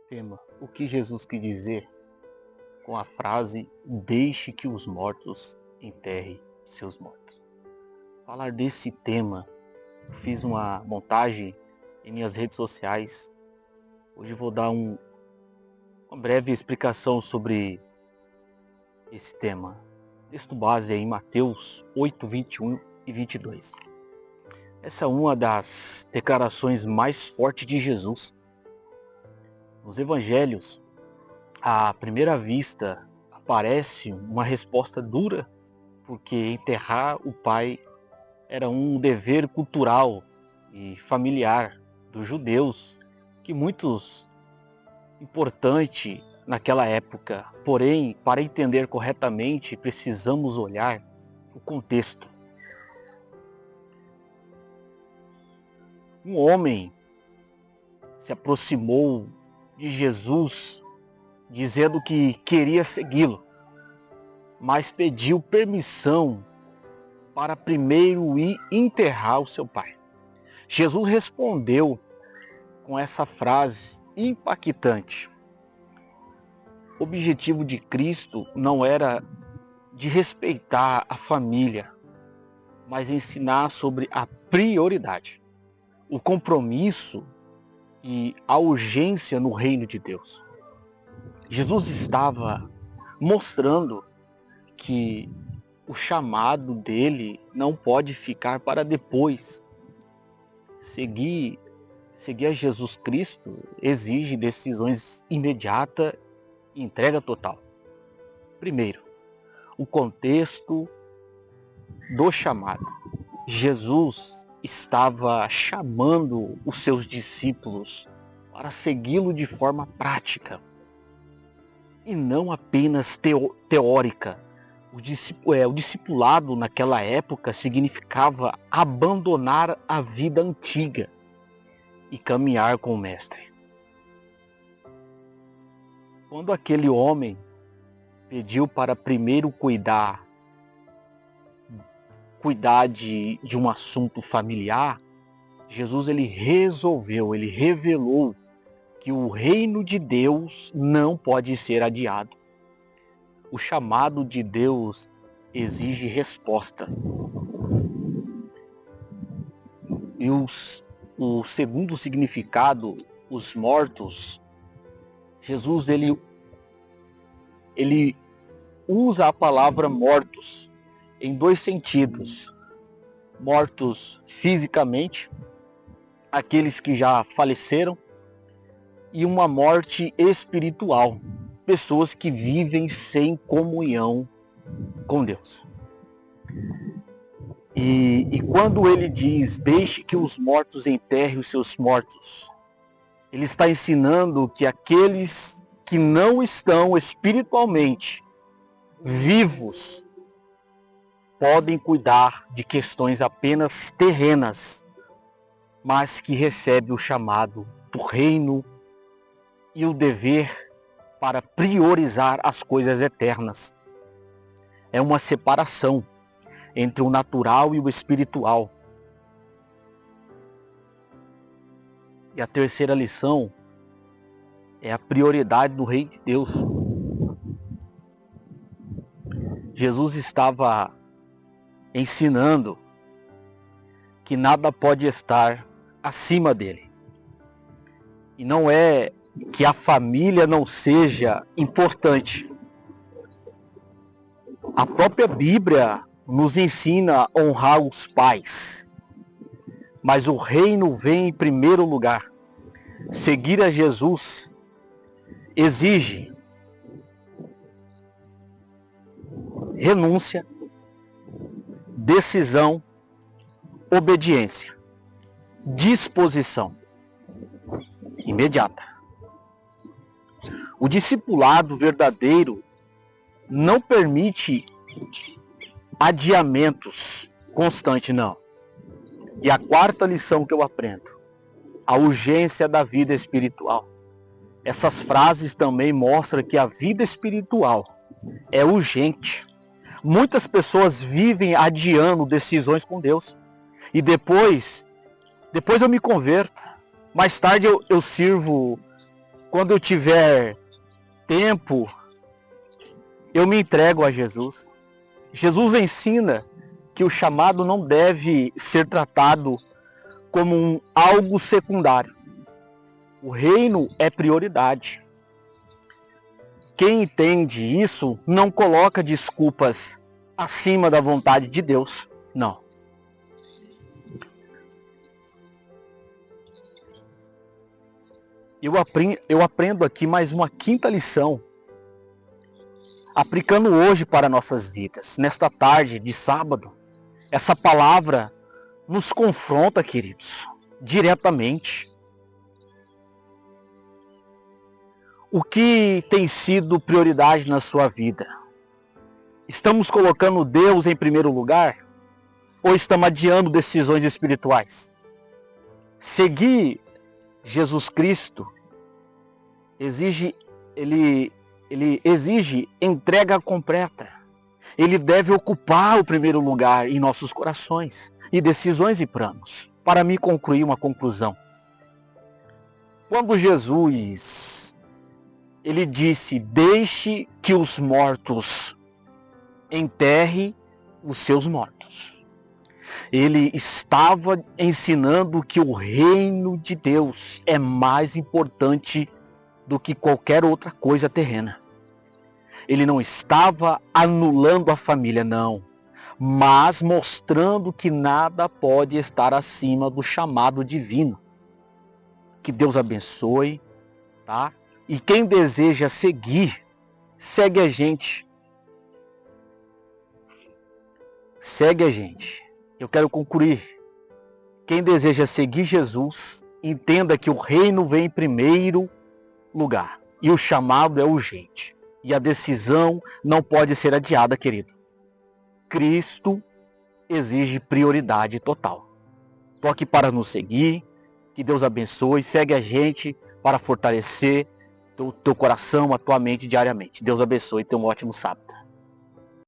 Tema: o que Jesus quis dizer com a frase "deixe que os mortos enterrem seus mortos". Falar desse tema, fiz uma montagem em minhas redes sociais. Hoje vou dar uma breve explicação sobre esse tema. Texto base é em Mateus 8, 21 e 22. Essa é uma das declarações mais fortes de Jesus. Nos evangelhos, à primeira vista, aparece uma resposta dura, porque enterrar o pai era um dever cultural e familiar dos judeus, que muitos importante naquela época. Porém, para entender corretamente, precisamos olhar o contexto. Um homem se aproximou de Jesus, dizendo que queria segui-lo, mas pediu permissão para primeiro ir enterrar o seu pai. Jesus respondeu com essa frase impactante. O objetivo de Cristo não era de respeitar a família, mas ensinar sobre a prioridade, o compromisso e a urgência no reino de Deus. Jesus estava mostrando que o chamado dele não pode ficar para depois. Seguir a Jesus Cristo exige decisões imediatas e entrega total. Primeiro, o contexto do chamado. Jesus estava chamando os seus discípulos para segui-lo de forma prática e não apenas teórica. O discipulado naquela época significava abandonar a vida antiga e caminhar com o Mestre. Quando aquele homem pediu para primeiro cuidar de um assunto familiar, Jesus ele revelou que o reino de Deus não pode ser adiado. O chamado de Deus exige resposta. E o segundo significado, os mortos, Jesus ele usa a palavra mortos em dois sentidos. Mortos fisicamente, aqueles que já faleceram, e uma morte espiritual, pessoas que vivem sem comunhão com Deus. E quando ele diz, deixe que os mortos enterrem os seus mortos, ele está ensinando que aqueles que não estão espiritualmente vivos podem cuidar de questões apenas terrenas, mas que recebem o chamado do reino e o dever para priorizar as coisas eternas. É uma separação entre o natural e o espiritual. E a terceira lição é a prioridade do reino de Deus. Jesus estava ensinando que nada pode estar acima dele. E não é que a família não seja importante. A própria Bíblia nos ensina a honrar os pais. Mas o reino vem em primeiro lugar. Seguir a Jesus exige renúncia, decisão, obediência, disposição imediata. O discipulado verdadeiro não permite adiamentos constantes, não. E a quarta lição que eu aprendo, a urgência da vida espiritual. Essas frases também mostram que a vida espiritual é urgente. Muitas pessoas vivem adiando decisões com Deus. E depois eu me converto. Mais tarde eu sirvo quando eu tiver tempo, eu me entrego a Jesus. Jesus ensina que o chamado não deve ser tratado como algo secundário. O reino é prioridade. Quem entende isso não coloca desculpas acima da vontade de Deus. Não. Eu aprendo aqui mais uma quinta lição, aplicando hoje para nossas vidas. Nesta tarde de sábado, essa palavra nos confronta, queridos, diretamente. O que tem sido prioridade na sua vida? Estamos colocando Deus em primeiro lugar? Ou estamos adiando decisões espirituais? Seguir Jesus Cristo ele exige entrega completa. Ele deve ocupar o primeiro lugar em nossos corações e decisões e planos. Para me concluir uma conclusão. Quando Jesus ele disse: deixe que os mortos enterrem os seus mortos. Ele estava ensinando que o reino de Deus é mais importante do que qualquer outra coisa terrena. Ele não estava anulando a família, não, mas mostrando que nada pode estar acima do chamado divino. Que Deus abençoe, tá? E quem deseja seguir, segue a gente. Segue a gente. Eu quero concluir. Quem deseja seguir Jesus, entenda que o reino vem em primeiro lugar. E o chamado é urgente. E a decisão não pode ser adiada, querido. Cristo exige prioridade total. Estou aqui para nos seguir. Que Deus abençoe. Segue a gente para fortalecer o teu coração, a tua mente diariamente. Deus abençoe e tenha um ótimo sábado.